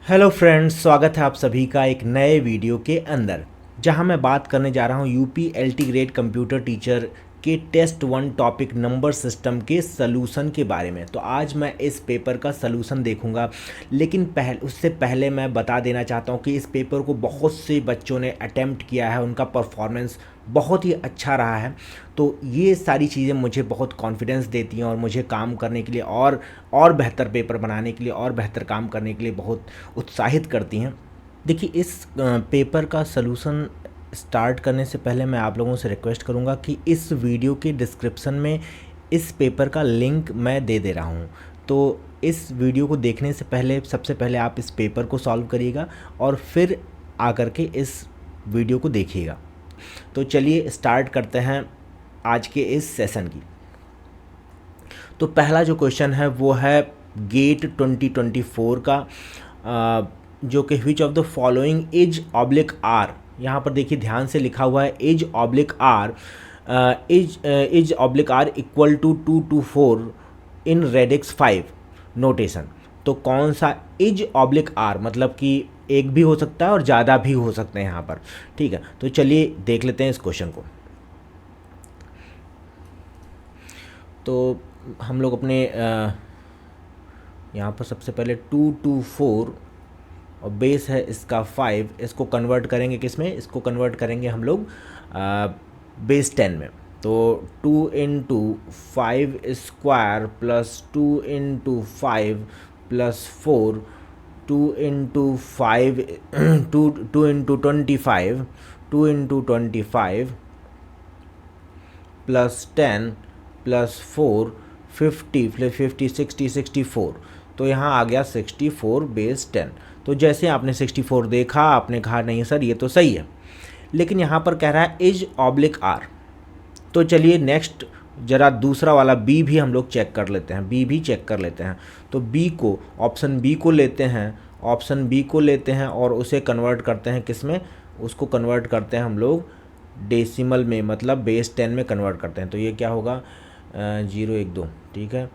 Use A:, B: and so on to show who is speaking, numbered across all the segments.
A: Hello friends, स्वागत है आप सभी का एक नए वीडियो के अंदर, जहां मैं बात करने जा रहा हूं UP LT grade computer teacher के टेस्ट 1 टॉपिक नंबर सिस्टम के सलूशन के बारे में। तो आज मैं इस पेपर का सलूशन देखूंगा, लेकिन उससे पहले मैं बता देना चाहता हूं कि इस पेपर को बहुत से बच्चों ने अटेम्प्ट किया है, उनका परफॉर्मेंस बहुत ही अच्छा रहा है। तो ये सारी चीज़ें मुझे बहुत कॉन्फिडेंस देती हैं और मुझे काम करने के लिए और बेहतर पेपर बनाने के लिए और बेहतर काम करने के लिए बहुत उत्साहित करती हैं। देखिए, इस पेपर का सलूशन स्टार्ट करने से पहले मैं आप लोगों से रिक्वेस्ट करूंगा कि इस वीडियो के डिस्क्रिप्शन में इस पेपर का लिंक मैं दे दे रहा हूं। तो इस वीडियो को देखने से पहले सबसे पहले आप इस पेपर को सॉल्व करिएगा और फिर आकर के इस वीडियो को देखिएगा। तो चलिए स्टार्ट करते हैं आज के इस सेशन की। तो पहला जो क्वेश्चन है वो है गेट 2024 का, जो कि which of the following is oblique R. यहाँ पर देखिए ध्यान से लिखा हुआ है is oblique R, is oblique R equal to 224 in radix 5 notation. तो कौन सा इज ऑब्लिक आर, मतलब कि एक भी हो सकता है और ज़्यादा भी हो सकते हैं यहाँ पर। ठीक है, तो चलिए देख लेते हैं इस क्वेश्चन को। तो हम लोग अपने यहाँ पर सबसे पहले 224 और बेस है इसका 5, इसको कन्वर्ट करेंगे किस में, इसको कन्वर्ट करेंगे हम लोग बेस 10 में। तो 2 into 5 square plus 2 into 5 plus 4, 2 into 5 two into 25, 2 into 25 plus 10 plus 4, 50 plus 50 60 64। तो यहाँ आ गया 64 बेस 10। तो जैसे आपने 64 देखा, आपने कहा नहीं सर ये तो सही है, लेकिन यहाँ पर कह रहा है इज ऑब्लिक आर। तो चलिए नेक्स्ट ज़रा दूसरा वाला बी भी हम लोग चेक कर लेते हैं, बी भी चेक कर लेते हैं। तो बी को, ऑप्शन बी को लेते हैं, ऑप्शन बी को लेते हैं और उसे कन्वर्ट करते हैं किस में, उसको कन्वर्ट करते हैं हम लोग डेसिमल में, मतलब बेस 10 में कन्वर्ट करते हैं। तो ये क्या होगा 0 1 2, ठीक है,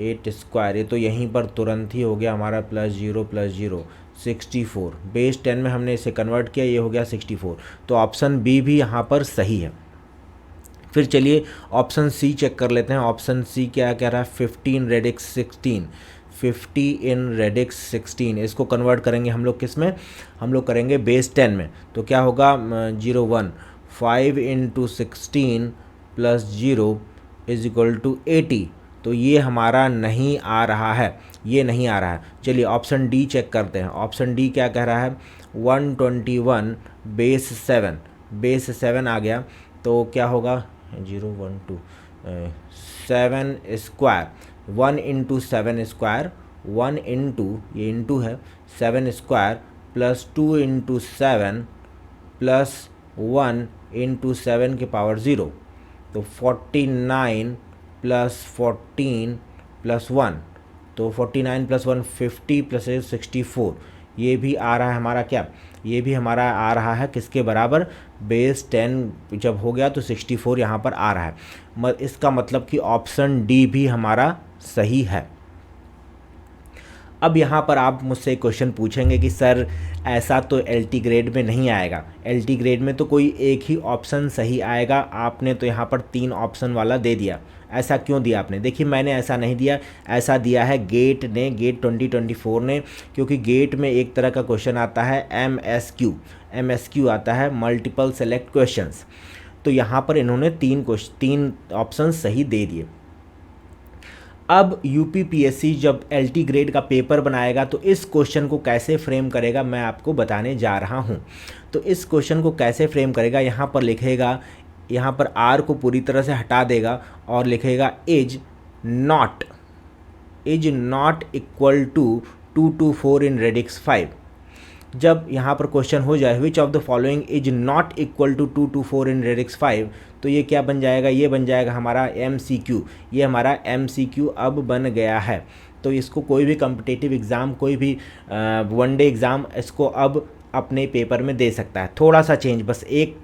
A: 8 स्क्वायर, ये तो यहीं पर तुरंत ही हो गया हमारा, प्लस 0 64। बेस 10 में हमने इसे कन्वर्ट किया, ये हो गया 64। तो ऑप्शन बी भी यहाँ पर सही है। फिर चलिए ऑप्शन सी चेक कर लेते हैं। ऑप्शन सी क्या कह रहा है, 15 रेडिक्स 16, 50 इन रेडिक्स 16। इसको कन्वर्ट करेंगे हम लोग किस में, हम लोग करेंगे बेस 10 में। तो क्या होगा 0 1, 5 into 16 plus 0 is equal to 80। तो ये हमारा नहीं आ रहा है, ये नहीं आ रहा है। चलिए ऑप्शन डी चेक करते हैं। ऑप्शन डी क्या कह रहा है, 121 बेस 7, बेस 7 आ गया। तो क्या होगा 0 1 2 7 स्क्वायर, 1 इंटू 7 स्क्वायर, 1 इंटू, ये इंटू है, 7 square plus 2 into 7 plus 1 into 7 के पावर 0। तो 49 प्लस 14 प्लस 1, तो 49 प्लस 1 50 प्लस 64। ये भी आ रहा है हमारा क्या, ये भी हमारा आ रहा है किसके बराबर, बेस 10 जब हो गया तो 64 यहाँ पर आ रहा है। इसका मतलब कि ऑप्शन डी भी हमारा सही है। अब यहाँ पर आप मुझसे क्वेश्चन पूछेंगे कि सर ऐसा तो एलटी ग्रेड में नहीं आएगा, एलटी ग्रेड में तो कोई एक ही ऑप्शन सही आएगा, आपने तो यहाँ पर 3 ऑप्शन वाला दे दिया, ऐसा क्यों दिया आपने। देखिए मैंने ऐसा नहीं दिया, ऐसा दिया है गेट ने, गेट 2024 ने, क्योंकि गेट में एक तरह का क्वेश्चन आता है एमएसक्यू आता है, मल्टीपल सेलेक्ट क्वेश्चंस। तो यहाँ पर इन्होंने 3 ऑप्शन सही दे दिए। अब यूपीपीएससी जब एलटी ग्रेड का पेपर बनाएगा तो इस क्वेश्चन को कैसे फ्रेम करेगा मैं आपको बताने जा रहा हूं। तो इस क्वेश्चन को कैसे फ्रेम करेगा, यहाँ पर लिखेगा, यहाँ पर आर को पूरी तरह से हटा देगा और लिखेगा is not equal to 224 in radix 5। जब यहाँ पर क्वेश्चन हो जाए which of the following is not equal to 224 in radix 5, तो ये क्या बन जाएगा, ये बन जाएगा हमारा एमसीक्यू। ये हमारा एमसीक्यू अब बन गया है। तो इसको कोई भी कॉम्पिटिटिव एग्ज़ाम, कोई भी वनडे एग्ज़ाम इसको अब अपने पेपर में दे सकता है। थोड़ा सा चेंज, बस एक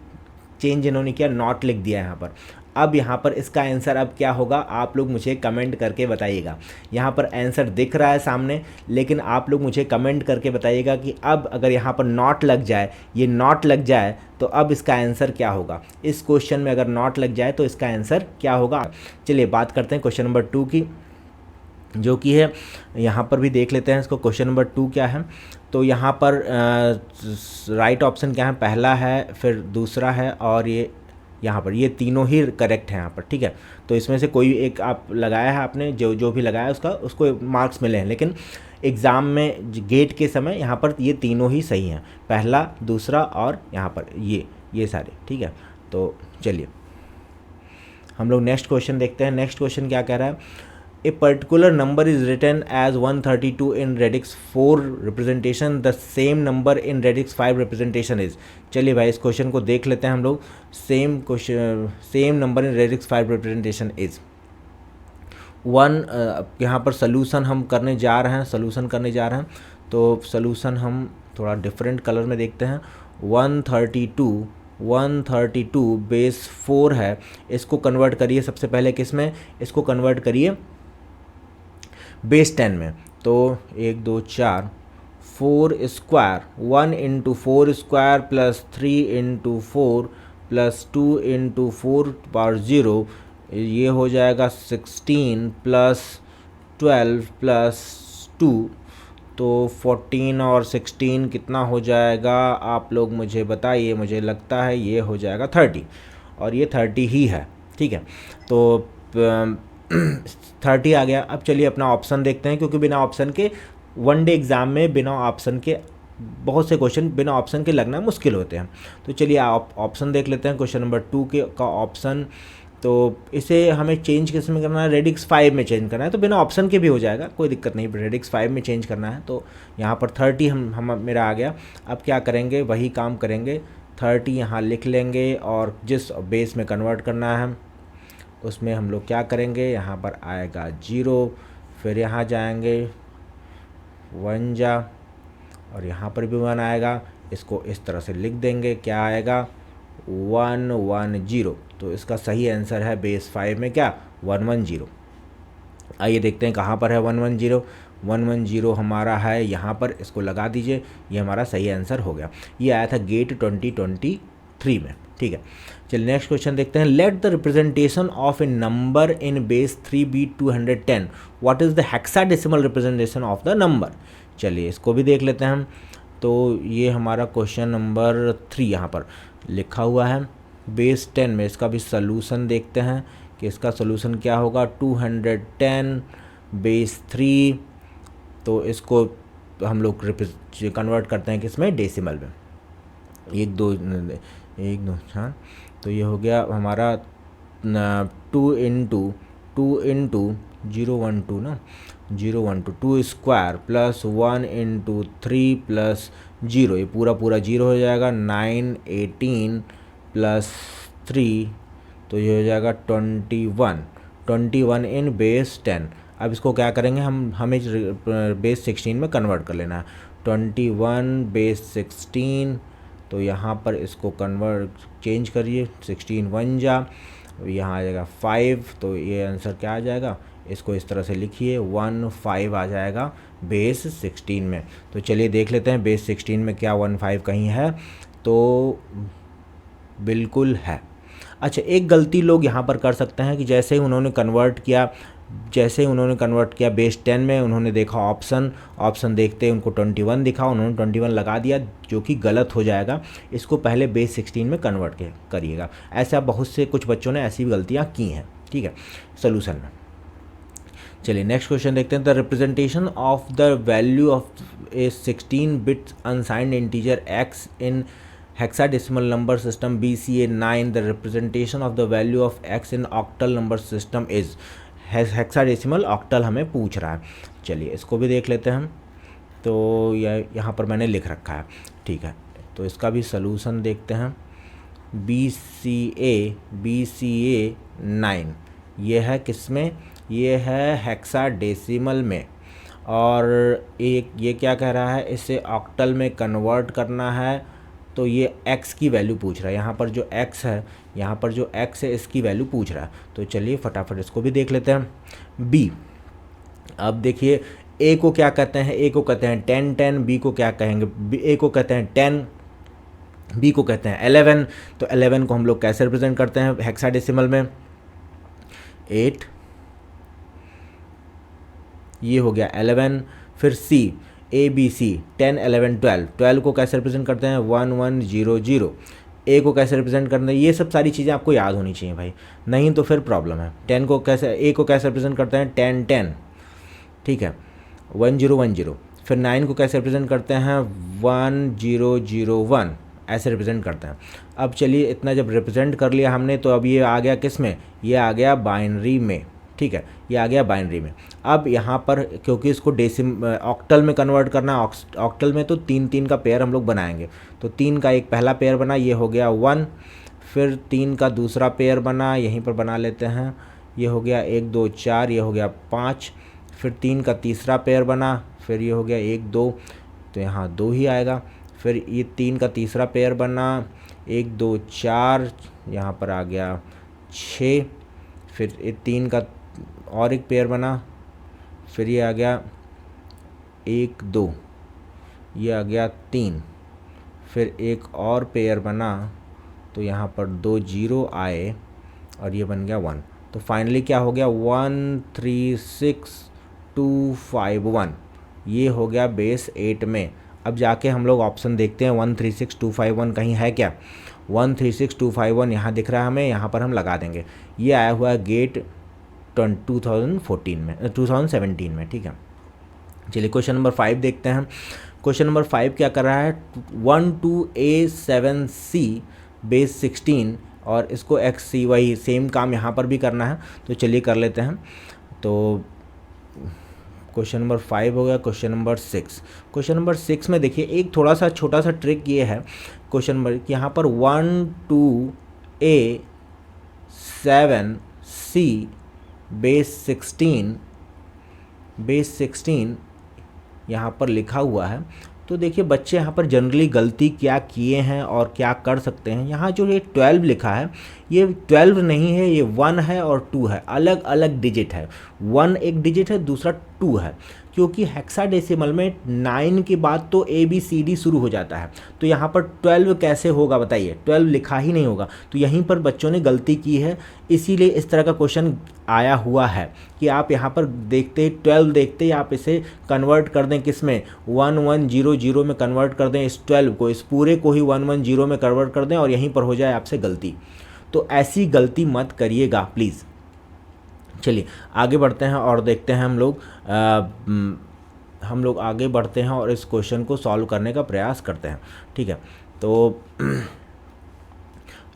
A: चेंज इन्होंने किया, नॉट लिख दिया यहाँ पर। अब यहाँ पर इसका आंसर अब क्या होगा, आप लोग मुझे कमेंट करके बताइएगा। यहाँ पर आंसर दिख रहा है सामने, लेकिन आप लोग मुझे कमेंट करके बताइएगा कि अब अगर यहाँ पर नॉट लग जाए, ये नॉट लग जाए, तो अब इसका आंसर क्या होगा। इस क्वेश्चन में अगर नॉट लग जाए तो इसका आंसर क्या होगा। चलिए बात करते हैं क्वेश्चन नंबर 2 की, जो कि है, यहाँ पर भी देख लेते हैं इसको। क्वेश्चन नंबर 2 क्या है, तो यहाँ पर राइट ऑप्शन क्या है, पहला है, फिर दूसरा है, और ये यहाँ पर ये तीनों ही करेक्ट हैं यहाँ पर, ठीक है। तो इसमें से कोई एक आप लगाया है आपने, जो भी लगाया उसको मार्क्स मिले हैं, लेकिन एग्ज़ाम में गेट के समय यहाँ पर ये तीनों ही सही हैं, पहला, दूसरा और यहाँ पर ये सारे, ठीक है। तो चलिए हम लोग नेक्स्ट क्वेश्चन देखते हैं। नेक्स्ट क्वेश्चन क्या कह रहा है, a particular number is written as 132 in radix 4 representation, the same number in radix 5 representation is. चलिए भाई इस क्वेश्चन को देख लेते हैं हम लोग। Same question, same number in radix 5 representation is one. यहाँ पर सोल्यूशन हम करने जा रहे हैं, तो सोल्यूशन हम थोड़ा डिफरेंट कलर में देखते हैं। 132 बेस 4 है, इसको कन्वर्ट करिए सबसे पहले किस में, इसको कन्वर्ट करिए बेस 10 में। तो 1 2 4, 4 square, 1 into 4 square plus 3 into 4 plus 2 into 4 power 0, ये हो जाएगा 16 प्लस 12 प्लस 2, तो 14 और 16 कितना हो जाएगा, आप लोग मुझे बताइए। मुझे लगता है ये हो जाएगा 30, और ये 30 ही है, ठीक है। तो 30 आ गया। अब चलिए अपना ऑप्शन देखते हैं, क्योंकि बिना ऑप्शन के वन डे एग्ज़ाम में बिना ऑप्शन के बहुत से क्वेश्चन बिना ऑप्शन के लगना मुश्किल होते हैं। तो चलिए आप ऑप्शन देख लेते हैं। क्वेश्चन नंबर 2 का ऑप्शन, तो इसे हमें चेंज किस में करना है, रेडिक्स 5 में चेंज करना है, तो बिना ऑप्शन के भी हो जाएगा, कोई दिक्कत नहीं। रेडिक्स 5 में चेंज करना है, तो यहाँ पर 30 हम मेरा आ गया। अब क्या करेंगे, वही काम करेंगे, 30 यहाँ लिख लेंगे, और जिस बेस में कन्वर्ट करना है उसमें हम लोग क्या करेंगे, यहाँ पर आएगा 0, फिर यहाँ जाएंगे 1 जा, और यहाँ पर भी 1 आएगा। इसको इस तरह से लिख देंगे, क्या आएगा 110। तो इसका सही आंसर है बेस 5 में क्या 110। आइए देखते हैं कहाँ पर है 110। 110 हमारा है यहाँ पर, इसको लगा दीजिए, ये हमारा सही आंसर हो गया। ये आया था गेट 2023 में, ठीक है। चलिए नेक्स्ट क्वेश्चन देखते हैं। Let the representation of a number in base 3 be 210, what is the hexadecimal representation of the number. चलिए इसको भी देख लेते हैं हम। तो ये हमारा क्वेश्चन नंबर 3 यहाँ पर लिखा हुआ है बेस 10 में। इसका भी सलूशन देखते हैं कि इसका सलूशन क्या होगा। 210 बेस 3, तो इसको हम लोग कन्वर्ट करते हैं किसमें, डेसिमल में। 1 2 4, तो ये हो गया हमारा 2 इंटू 012 ना, 012 2 स्क्वायर प्लस 1 इंटू 3 प्लस 0, ये पूरा 0 हो जाएगा। 9 18 प्लस 3, तो ये हो जाएगा 21 इन बेस 10। अब इसको क्या करेंगे, हमें बेस 16 में कन्वर्ट कर लेना है। 21 बेस 16, तो यहाँ पर इसको चेंज करिए, 16 1 जा, यहाँ आ जाएगा 5, तो ये आंसर क्या आ जाएगा, इसको इस तरह से लिखिए 15 आ जाएगा बेस 16 में। तो चलिए देख लेते हैं बेस 16 में क्या 15 कहीं है, तो बिल्कुल है। अच्छा, एक गलती लोग यहाँ पर कर सकते हैं कि जैसे ही उन्होंने कन्वर्ट किया बेस 10 में, उन्होंने देखा ऑप्शन देखते उनको 21 दिखा, उन्होंने 21 लगा दिया, जो कि गलत हो जाएगा। इसको पहले बेस 16 में कन्वर्ट करिएगा। ऐसा बहुत से कुछ बच्चों ने ऐसी गलतियाँ की हैं, ठीक है, सोल्यूशन में। चलिए नेक्स्ट क्वेश्चन देखते हैं। The representation of the value of A 16 bit unsigned integer x in hexadecimal number system BCA 9, the representation of the value of x in octal number system is. Hexadecimal octal हमें पूछ रहा है। चलिए इसको भी देख लेते हैं हम। तो यहाँ पर मैंने लिख रखा है, ठीक है। तो इसका भी सलूशन देखते हैं। BCA 9, ये है किस में, ये है हेक्साडेसिमल में, और एक ये क्या कह रहा है, इसे ऑक्टल में कन्वर्ट करना है तो ये x की वैल्यू पूछ रहा है, यहाँ पर जो x है, यहाँ पर जो x है इसकी वैल्यू पूछ रहा है। तो चलिए फटाफट इसको भी देख लेते हैं। b, अब देखिए a को क्या कहते हैं, a को कहते हैं 10 10, b को क्या कहेंगे, a को कहते हैं 10, b को कहते हैं 11। तो 11 को हम लोग कैसे रिप्रेजेंट करते हैं हेक्साडेसिमल में, 8, ये हो गया 11। फिर c, a b c, 10 11 12, 12 को कैसे रिप्रेजेंट करते हैं 1 1 0 0, a को कैसे रिप्रेजेंट करते हैं, ये सब सारी चीज़ें आपको याद होनी चाहिए भाई, नहीं तो फिर प्रॉब्लम है। 10 को कैसे, a को कैसे रिप्रेजेंट करते हैं 10 10, ठीक है, 1 0 1 0। फिर 9 को कैसे रिप्रेजेंट करते हैं 1 0 0 1, ऐसे रिप्रेजेंट करते हैं। अब चलिए इतना जब रिप्रेजेंट कर लिया हमने, तो अब ये आ गया किस में, ये आ गया बाइनरी में, ठीक है, ये आ गया बाइनरी में। अब यहाँ पर क्योंकि इसको ऑक्टल में कन्वर्ट करना, ऑक्टल में तो 3 3 का पेयर हम लोग बनाएंगे। तो 3 का एक पहला पेयर बना, ये हो गया 1। फिर 3 का दूसरा पेयर बना, यहीं पर बना लेते हैं, ये हो गया 1 2 4, ये हो गया 5। फिर 3 का तीसरा पेयर बना, फिर ये हो गया 1 2, तो यहाँ 2 ही आएगा। फिर ये 3 का तीसरा पेयर बना, 1 2 4, यहाँ पर आ गया 6। फिर ये 3 का और एक पेयर बना, फिर ये आ गया 1 2, ये आ गया 3। फिर एक और पेयर बना, तो यहाँ पर 2 0 आए और ये बन गया 1। तो फाइनली क्या हो गया 1 3 6 2 5 1, ये हो गया बेस 8 में। अब जाके हम लोग ऑप्शन देखते हैं 1 3 6 2 5 1 कहीं है क्या, 1 3 6 2 5 1 यहाँ दिख रहा है हमें, यहाँ पर हम लगा देंगे। ये आया हुआ है गेट 2014 में 2017 में, ठीक है। चलिए क्वेश्चन नंबर 5 देखते हैं। क्वेश्चन नंबर 5 क्या कर रहा है 1 2 a 7 c बेस 16, और इसको x c, वही सेम काम यहाँ पर भी करना है, तो चलिए कर लेते हैं। तो क्वेश्चन नंबर 5 हो गया। क्वेश्चन नंबर 6, क्वेश्चन नंबर 6 में देखिए एक थोड़ा सा छोटा सा ट्रिक ये है क्वेश्चन नंबर, यहाँ पर 1 2 a 7 c बेस 16 यहाँ पर लिखा हुआ है। तो देखिए बच्चे यहाँ पर जनरली गलती क्या किए हैं और क्या कर सकते हैं, यहाँ जो ये 12 लिखा है, ये 12 नहीं है, ये 1 है और 2 है, अलग अलग डिजिट है। 1 एक डिजिट है, दूसरा 2 है, क्योंकि हेक्साडेसिमल में 9 के बाद तो ABCD शुरू हो जाता है। तो यहाँ पर 12 कैसे होगा बताइए, 12 लिखा ही नहीं होगा। तो यहीं पर बच्चों ने गलती की है, इसीलिए इस तरह का क्वेश्चन आया हुआ है कि आप यहाँ पर देखते 12 देखते आप इसे कन्वर्ट कर दें किस में 1 1 0 0 में कन्वर्ट कर दें, इस 12 को, इस पूरे को ही 1 1 0 में कन्वर्ट कर दें और यहीं पर हो जाए आपसे गलती। तो ऐसी गलती मत करिएगा प्लीज़। चलिए आगे बढ़ते हैं और देखते हैं हम लोग आगे बढ़ते हैं और इस क्वेश्चन को सॉल्व करने का प्रयास करते हैं, ठीक है। तो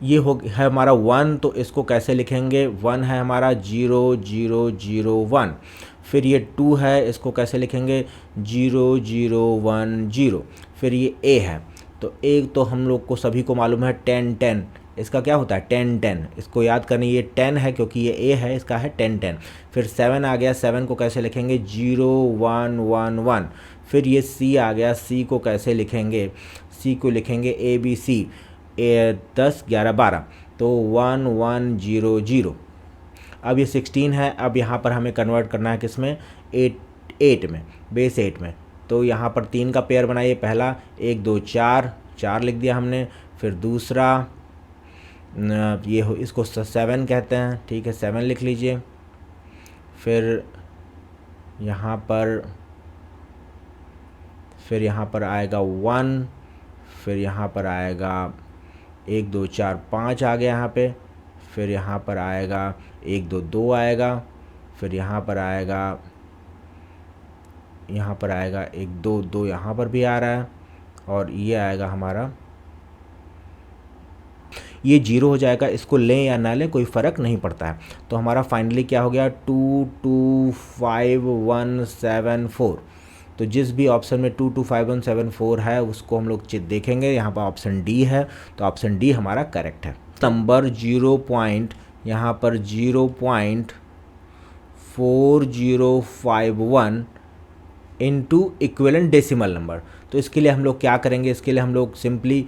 A: ये है हमारा 1, तो इसको कैसे लिखेंगे, 1 है हमारा 0 0 0 1। फिर ये 2 है, इसको कैसे लिखेंगे 0 0 1 0। फिर ये a है, तो a तो हम लोग को सभी को मालूम है 10 10, इसका क्या होता है 10 10, इसको याद करनी, ये 10 है क्योंकि ये a है, इसका है 10 10। फिर 7 आ गया, 7 को कैसे लिखेंगे 0 1 1 1। फिर ये c आ गया, c को कैसे लिखेंगे, c को लिखेंगे ABC 10 11 12, तो 1 1 0 0। अब ये 16 है, अब यहाँ पर हमें कन्वर्ट करना है किस में 8 में, बेस 8 में। तो यहाँ पर 3 का पेयर बनाइए, पहला 1 2 4 4 लिख दिया हमने। फिर दूसरा ये हो, इसको 7 कहते हैं, ठीक है 7 लिख लीजिए। फिर यहाँ पर आएगा 1, फिर यहाँ पर आएगा 1 2 4 5 आ गया यहाँ पे। फिर यहाँ पर आएगा 1 2 2 आएगा। फिर यहाँ पर आएगा 1 2 2, यहाँ पर भी आ रहा है, और ये आएगा हमारा, ये 0 हो जाएगा। इसको लें या ना लें कोई फ़र्क नहीं पड़ता है। तो हमारा फाइनली क्या हो गया 2 2 5 1 7 4। तो जिस भी ऑप्शन में 2 2 5 1 7 4 है उसको हम लोग देखेंगे। यहाँ पर ऑप्शन डी है, तो ऑप्शन डी हमारा करेक्ट है। Number 0.4051 into equivalent decimal number. तो इसके लिए हम लोग क्या करेंगे, इसके लिए हम लोग सिंपली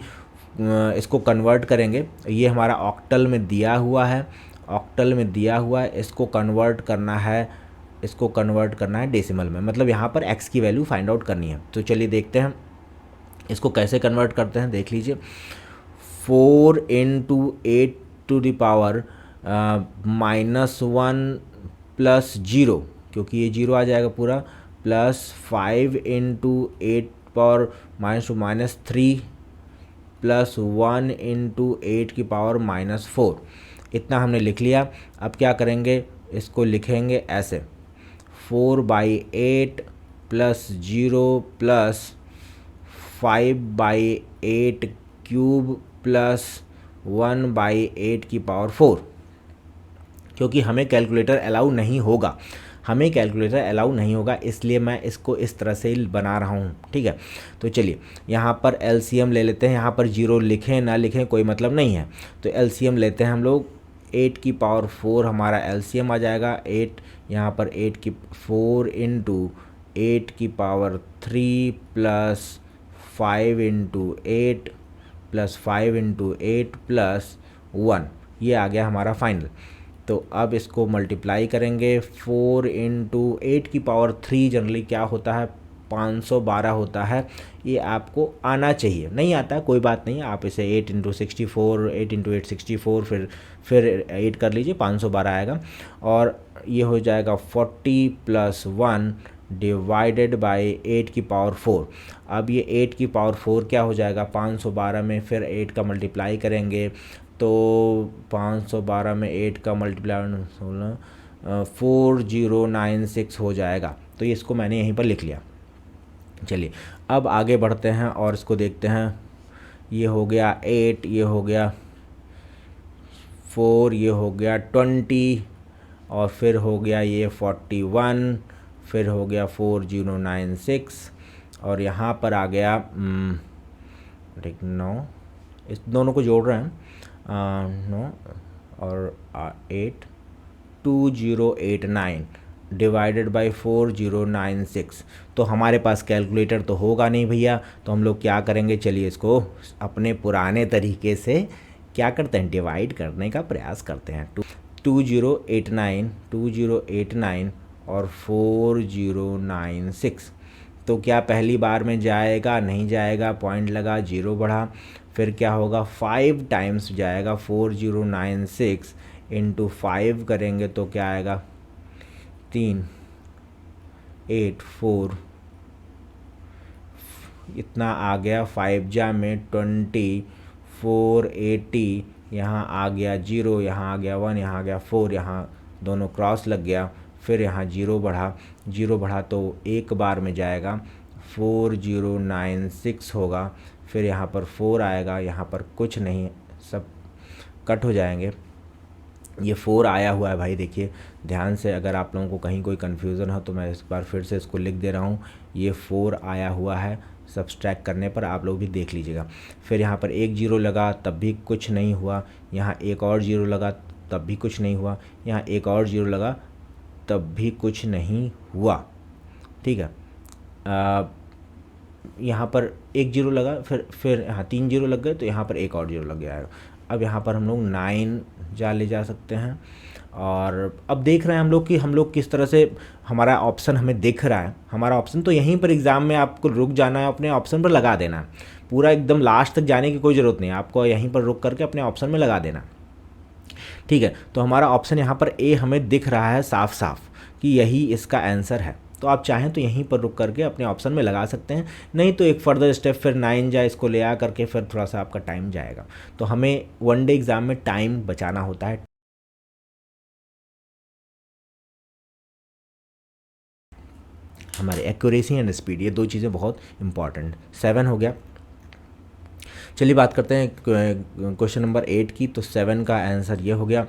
A: इसको कन्वर्ट करेंगे, ये हमारा ऑक्टल में दिया हुआ है, ऑक्टल में दिया हुआ है, इसको कन्वर्ट करना है, इसको कन्वर्ट करना है डेसिमल में, मतलब यहाँ पर x की वैल्यू फाइंड आउट करनी है। तो चलिए देखते हैं इसको कैसे कन्वर्ट करते हैं, देख लीजिए। 4 into 8 to the power -1 plus 0, क्योंकि ये 0 आ जाएगा पूरा, plus 5 into 8 power -3 plus 1 into 8 की पावर -4। इतना हमने लिख लिया। अब क्या करेंगे, इसको लिखेंगे ऐसे 4/8 प्लस 0 प्लस 5/8 क्यूब प्लस 1/8 की पावर 4, क्योंकि हमें कैलकुलेटर अलाउ नहीं होगा, हमें कैलकुलेटर अलाउ नहीं होगा, इसलिए मैं इसको इस तरह से बना रहा हूँ। ठीक है, तो चलिए यहाँ पर एलसीएम ले लेते हैं। यहाँ पर 0 लिखें ना लिखें कोई मतलब नहीं है, तो एलसीएम लेते हैं हम लोग। 8 की पावर 4 हमारा एलसीएम आ जाएगा। 8 यहाँ पर 8 की 4 इंटू 8 की power 3 plus 5 into 8 plus 5 into 8 plus 1, ये आ गया हमारा फाइनल। तो अब इसको मल्टीप्लाई करेंगे। 4 इंटू 8 की पावर 3 जनरली क्या होता है, 512 होता है। ये आपको आना चाहिए, नहीं आता है कोई बात नहीं, आप इसे 8 इंटू 64, 8 इंटू 8 64, फिर 8 कर लीजिए, 512 आएगा। और ये हो जाएगा 40 प्लस 1 डिवाइडेड बाय 8 की पावर 4। अब ये 8 की पावर 4 क्या हो जाएगा, 512 में फिर 8 का मल्टीप्लाई करेंगे, तो 512 में 8 का मल्टीप्लाई 4096 हो जाएगा। तो ये इसको मैंने यहीं पर लिख लिया। चलिए अब आगे बढ़ते हैं और इसको देखते हैं। ये हो गया 8, ये हो गया 4, ये हो गया 20, और फिर हो गया ये 41, फिर हो गया 4096, और यहाँ पर आ गया 9, इस दोनों को जोड़ रहे हैं 9 और 8, 2089 डिवाइडेड बाय 4096। तो हमारे पास कैलकुलेटर तो होगा नहीं भैया, तो हम लोग क्या करेंगे, चलिए इसको अपने पुराने तरीके से क्या करते हैं, डिवाइड करने का प्रयास करते हैं। 2089 और 4096, तो क्या पहली बार में जाएगा, नहीं जाएगा, पॉइंट लगा, 0 बढ़ा, फिर क्या होगा 5 टाइम्स जाएगा, 4096 इंटू 5 करेंगे तो क्या आएगा 384, इतना आ गया। 5 जा में 20, 480, यहाँ आ गया 0, यहाँ आ गया 1, यहाँ आ गया 4, यहाँ दोनों क्रॉस लग गया, फिर यहाँ 0 बढ़ा, 0 बढ़ा तो एक बार में जाएगा, 4096 होगा, फिर यहाँ पर 4 आएगा, यहाँ पर कुछ नहीं, सब कट हो जाएंगे। ये 4 आया हुआ है भाई, देखिए ध्यान से, अगर आप लोगों को कहीं कोई कन्फ्यूज़न हो तो मैं इस बार फिर से इसको लिख दे रहा हूँ। ये 4 आया हुआ है, सब्सट्रैक्ट करने पर आप लोग भी देख लीजिएगा। फिर यहाँ पर एक 0 लगा तब भी कुछ नहीं हुआ, यहाँ एक और 0 लगा तब भी कुछ नहीं हुआ, यहाँ एक और 0 लगा तब भी कुछ नहीं हुआ। ठीक है, यहाँ पर एक 0 लगा, फिर यहाँ 3 0 लग गए, तो यहाँ पर एक और 0 लग गया है। अब यहाँ पर हम लोग 9 ले जा सकते हैं, और अब देख रहे हैं हम लोग कि हम लोग किस तरह से हमारा ऑप्शन हमें दिख रहा है। हमारा ऑप्शन तो यहीं पर एग्ज़ाम में आपको रुक जाना है, अपने ऑप्शन पर लगा देना है, पूरा एकदम लास्ट तक जाने की कोई ज़रूरत नहीं है, आपको यहीं पर रुक करके अपने ऑप्शन में लगा देना। ठीक है, तो हमारा ऑप्शन यहाँ पर ए हमें दिख रहा है साफ साफ कि यही इसका आंसर है। तो आप चाहें तो यहीं पर रुक करके अपने ऑप्शन में लगा सकते हैं, नहीं तो एक फर्दर स्टेप फिर 9 जाए, इसको ले आ करके फिर थोड़ा सा आपका टाइम जाएगा। तो हमें वन डे एग्ज़ाम में टाइम बचाना होता है। हमारे एक्यूरेसी एंड स्पीड, ये दो चीज़ें बहुत इंपॉर्टेंट। 7 हो गया। चलिए बात करते हैं क्वेश्चन नंबर 8 की। तो 7 का आंसर ये हो गया।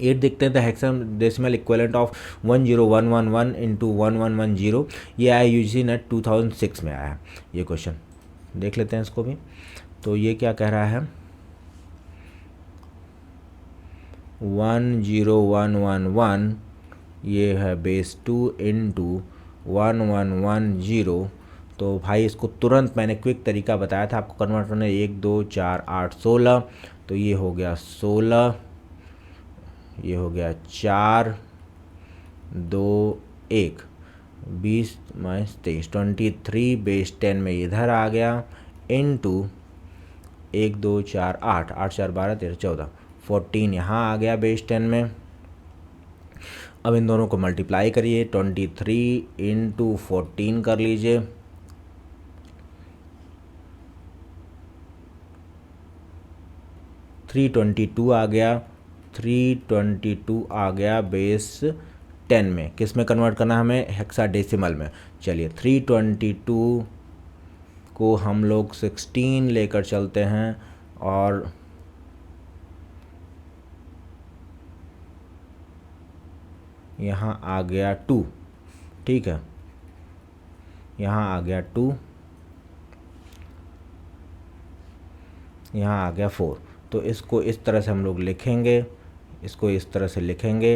A: 8 देखते हैं, the hexadecimal equivalent of 10111 into 1110, ये आया यूजीसी नेट 2006 में आया है ये क्वेश्चन। देख लेते हैं इसको भी। तो ये क्या कह रहा है, 10111 ये है बेस 2 इंटू 1110, तो भाई इसको तुरंत मैंने क्विक तरीका बताया था आपको कन्वर्ट करना, 1 2 4 8 16, तो ये हो गया 16, ये हो गया 4 2 1, 20 माइनस 23, 23 बेस 10 में इधर आ गया, इनटू 1 2 4 8, 8 4 12 13 14, 14 यहाँ आ गया बेस 10 में। अब इन दोनों को मल्टीप्लाई करिए, 23 इंटू 14 कर लीजिए, $322 आ गया, 322 आ गया बेस 10 में। किस में कन्वर्ट करना हमें? हेक्साडेसिमल में। चलिए 322 को हम लोग 16 लेकर चलते हैं और यहाँ आ गया 2, ठीक है, यहाँ आ गया 2, यहाँ आ गया 4। तो इसको इस तरह से हम लोग लिखेंगे, इसको इस तरह से लिखेंगे,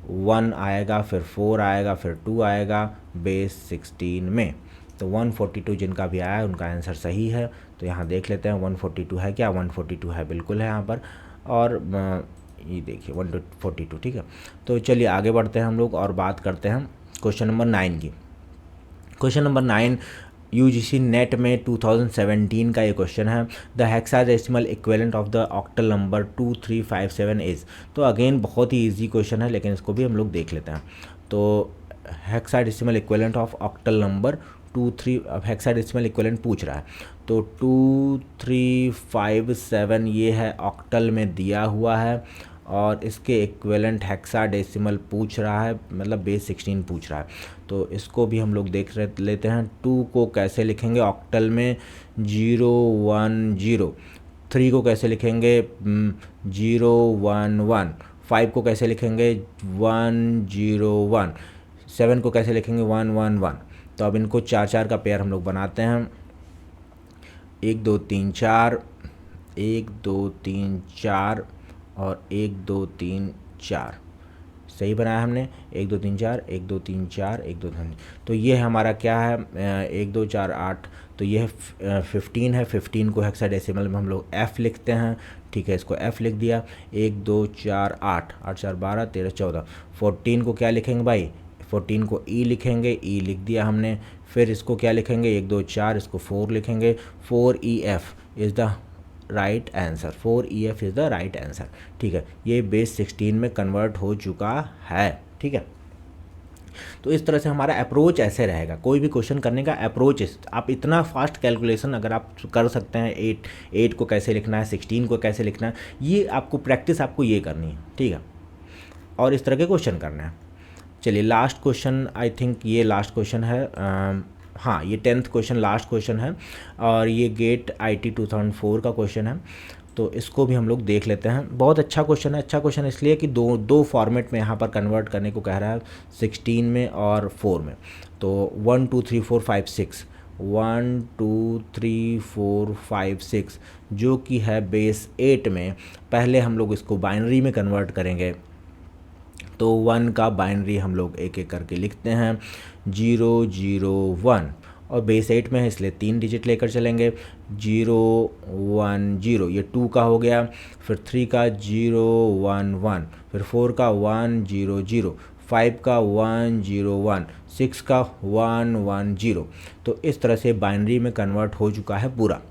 A: 1 आएगा, फिर 4 आएगा, फिर 2 आएगा बेस 16 में। तो 142 जिनका भी आया है उनका आंसर सही है। तो यहाँ देख लेते हैं 142 है क्या? 142 है, बिल्कुल है यहाँ पर। और ये देखिए 142, ठीक है। तो चलिए आगे बढ़ते हैं हम लोग और बात करते हैं क्वेश्चन नंबर 9 की। क्वेश्चन नंबर 9 यूजीसी नेट में 2017 का ये क्वेश्चन है। The hexadecimal equivalent of the octal number 2357 is. तो अगेन बहुत ही इजी क्वेश्चन है, लेकिन इसको भी हम लोग देख लेते हैं। तो hexadecimal equivalent of octal number 23, hexadecimal equivalent पूछ रहा है। तो 2357 ये है, ऑक्टल में दिया हुआ है, और इसके इक्विवेलेंट हेक्साडेसिमल पूछ रहा है, मतलब बेस 16 पूछ रहा है। तो इसको भी हम लोग देख लेते हैं। 2 को कैसे लिखेंगे ऑक्टल में? 0 1 0। 3 को कैसे लिखेंगे? 0 1 1। 5 को कैसे लिखेंगे? 1 0 1। 7 को कैसे लिखेंगे? 1 1 1। तो अब इनको 4 4 का पेयर हम लोग बनाते हैं। 1 2 3 4, 1 2 3 4 और 1 2 3 4, सही बनाया हमने। 1 2 3 4, 1 2 3 4, 1 2 3। तो ये हमारा क्या है? 1 2 4 8। तो ये 15 है। 15 को हेक्साडेसिमल में हम लोग f लिखते हैं, ठीक है, इसको f लिख दिया। 1 2 4 8, 8 4 12 13 14। 14 को क्या लिखेंगे भाई? 14 को e लिखेंगे, e लिख दिया हमने। फिर इसको क्या लिखेंगे? 1 2 4, इसको 4 लिखेंगे। 4EF is the right answer. 4EF is the right answer, ठीक है। ये बेस 16 में कन्वर्ट हो चुका है, ठीक है। तो इस तरह से हमारा अप्रोच ऐसे रहेगा, कोई भी क्वेश्चन करने का अप्रोच। आप इतना फास्ट कैलकुलेशन अगर आप कर सकते हैं, 8 को कैसे लिखना है, 16 को कैसे लिखना है, ये आपको प्रैक्टिस आपको ये करनी है, ठीक है, और इस तरह के क्वेश्चन करना है। चलिए लास्ट क्वेश्चन, आई थिंक ये लास्ट क्वेश्चन है। हाँ, ये 10th क्वेश्चन लास्ट क्वेश्चन है, और ये गेट IT 2004 का क्वेश्चन है। तो इसको भी हम लोग देख लेते हैं। बहुत अच्छा क्वेश्चन है। अच्छा क्वेश्चन इसलिए कि दो फॉर्मेट में यहाँ पर कन्वर्ट करने को कह रहा है, 16 में और 4 में। तो 1 2 3 4 5 6, 1 2 3 4 5 6 जो कि है बेस 8 में। पहले हम लोग इसको बाइनरी में कन्वर्ट करेंगे। तो 1 का बाइनरी हम लोग एक एक करके लिखते हैं, 0 0 1, और बेस 8 में है इसलिए 3 डिजिट लेकर चलेंगे। 0 1 0, ये 2 का हो गया। फिर 3 का 0 1 1, फिर 4 का 1 0 0, 5 का 1 0 1, 6 का 1 1 0। तो इस तरह से बाइनरी में कन्वर्ट हो चुका है पूरा।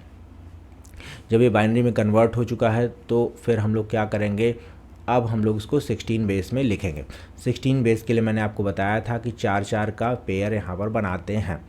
A: जब ये बाइनरी में कन्वर्ट हो चुका है तो फिर हम लोग क्या करेंगे? अब हम लोग इसको 16 बेस में लिखेंगे। 16 बेस के लिए मैंने आपको बताया था कि 4 4 का पेयर यहाँ पर बनाते हैं।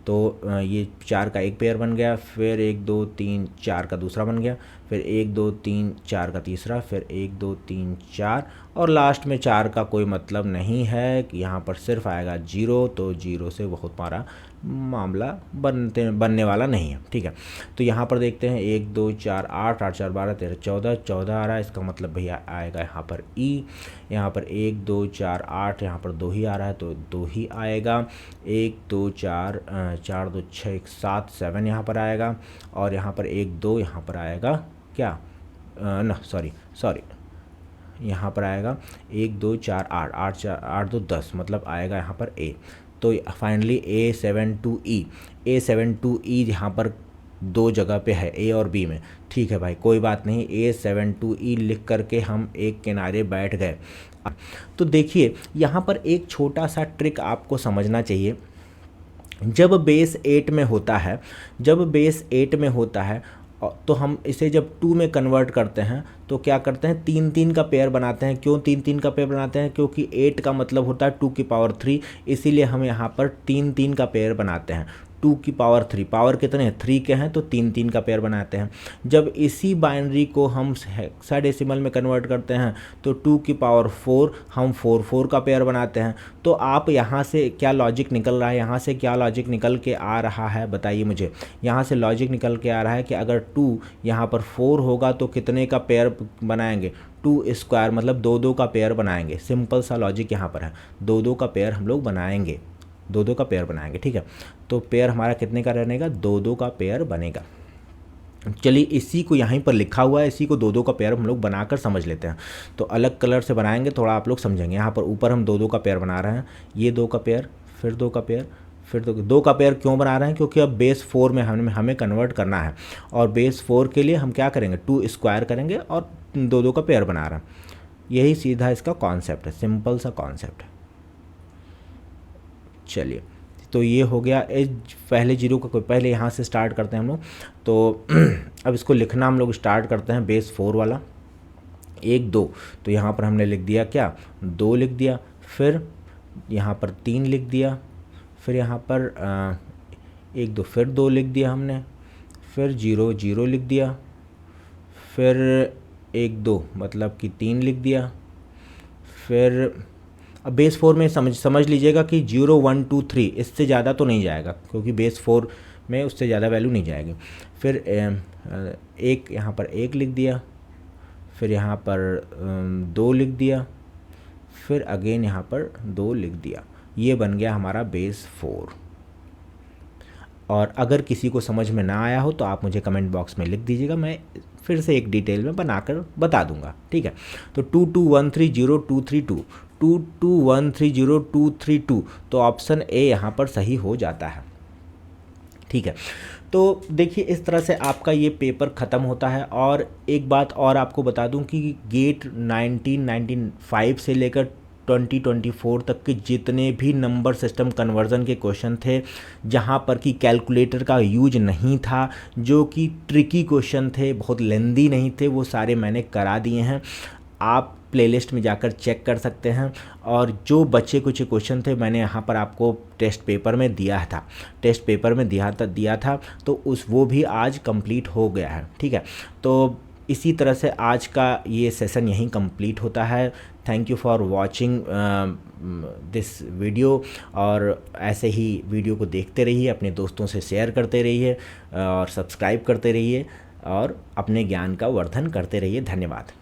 A: तो ये 4 का एक पेयर बन गया, फिर 1 2 3 4 का दूसरा बन गया, फिर 1 2 3 4 का तीसरा, फिर 1 2 3 4, और लास्ट में 4 का कोई मतलब नहीं है कि यहाँ पर सिर्फ आएगा 0। तो 0 से बहुत हमारा मामला बनने वाला नहीं है, ठीक है। तो यहाँ पर देखते हैं 1 2 4 8, 8 4 12 13 14, 14 आ रहा है। इसका मतलब भैया आएगा यहाँ पर ई। यहाँ पर 1 2 4 8, यहाँ पर 2 ही आ रहा है तो 2 ही आएगा। 1 2 4 4 2 6 1 7 7 यहाँ पर आएगा, और यहाँ पर 1 2 यहाँ पर आएगा क्या, ना सॉरी यहाँ पर आएगा 1 2 4 8, 8 4 8 2 10, मतलब आएगा यहाँ पर ए। तो तो फाइनली A72E यहाँ पर दो जगह पे है, ए और बी में। ठीक है भाई, कोई बात नहीं, A72E लिख करके हम एक किनारे बैठ गए। तो देखिए यहाँ पर एक छोटा सा ट्रिक आपको समझना चाहिए। जब बेस 8 में होता है, तो हम इसे जब 2 में कन्वर्ट करते हैं तो क्या करते हैं, 3 का पेयर बनाते हैं। क्यों 3 का पेयर बनाते हैं? क्योंकि 8 का मतलब होता है 2 की पावर 3, इसीलिए हम यहाँ पर 3 का पेयर बनाते हैं। 2 की पावर 3, पावर कितने हैं? 3 के हैं, तो 3 का पेयर बनाते हैं। जब इसी बाइनरी को हम हेक्साडेसिमल में कन्वर्ट करते हैं तो 2 की पावर 4 हम 4 का पेयर बनाते हैं। तो आप यहाँ से क्या लॉजिक निकल रहा है, यहाँ से क्या लॉजिक निकल के आ रहा है बताइए मुझे। यहाँ से लॉजिक निकल के आ रहा है कि अगर 2 यहाँ पर 4 होगा तो कितने का पेयर बनाएंगे? 2 स्क्वायर, मतलब 2 का पेयर बनाएंगे। सिंपल सा लॉजिक यहाँ पर है, 2 का पेयर हम लोग बनाएंगे, 2 का पेयर बनाएंगे। ठीक है, तो पेयर हमारा कितने का रहेगा? 2 का पेयर बनेगा। चलिए इसी को यहीं पर लिखा हुआ है, इसी को 2 का पेयर हम लोग बनाकर समझ लेते हैं। तो अलग कलर से बनाएंगे, थोड़ा आप लोग समझेंगे। यहाँ पर ऊपर हम 2 का पेयर बना रहे हैं, ये 2 का पेयर, फिर 2 का पेयर, फिर 2 का पेयर क्यों बना रहे हैं? क्योंकि अब बेस 4 में हमें कन्वर्ट करना है, और बेस 4 के लिए हम क्या करेंगे? 2 स्क्वायर करेंगे और 2 का पेयर बना रहे हैं। यही सीधा इसका कॉन्सेप्ट है, सिंपल सा कॉन्सेप्ट है। चलिए, तो ये हो गया पहले जीरो का, पहले यहाँ से स्टार्ट करते हैं हम लोग। तो अब इसको लिखना हम लोग स्टार्ट करते हैं, बेस 4 वाला 1 2। तो यहाँ पर हमने लिख दिया क्या? 2 लिख दिया, फिर यहाँ पर 3 लिख दिया, फिर यहाँ पर 1 2, फिर 2 लिख दिया हमने, फिर 0 0 लिख दिया, फिर 1 2 मतलब कि 3 लिख दिया। फिर अब बेस 4 में समझ लीजिएगा कि 0 1 2 3 इससे ज़्यादा तो नहीं जाएगा, क्योंकि बेस 4 में उससे ज़्यादा वैल्यू नहीं जाएगी। फिर एक यहाँ पर 1 लिख दिया, फिर यहाँ पर 2 लिख दिया, फिर अगेन यहाँ पर 2 लिख दिया। ये बन गया हमारा बेस 4। और अगर किसी को समझ में ना आया हो तो आप मुझे कमेंट बॉक्स में लिख दीजिएगा, मैं फिर से एक डिटेल में बनाकर बता दूंगा। ठीक है, तो 22130232 22130232, तो ऑप्शन ए यहाँ पर सही हो जाता है। ठीक है, तो देखिए इस तरह से आपका ये पेपर ख़त्म होता है। और एक बात और आपको बता दूं कि गेट 1995 से लेकर 2024 तक के जितने भी नंबर सिस्टम कन्वर्जन के क्वेश्चन थे, जहां पर कि कैलकुलेटर का यूज नहीं था, जो कि ट्रिकी क्वेश्चन थे, बहुत लेंदी नहीं थे, वो सारे मैंने करा दिए हैं। आप प्लेलिस्ट में जाकर चेक कर सकते हैं। और जो बच्चे कुछ क्वेश्चन थे मैंने यहाँ पर आपको टेस्ट पेपर में दिया था, तो वो भी आज कंप्लीट हो गया है। ठीक है, तो इसी तरह से आज का ये सेशन यहीं कंप्लीट होता है। Thank you for watching this video, और ऐसे ही वीडियो को देखते रहिए, अपने दोस्तों से शेयर करते रहिए और सब्सक्राइब करते रहिए और अपने ज्ञान का वर्धन करते रहिए। धन्यवाद।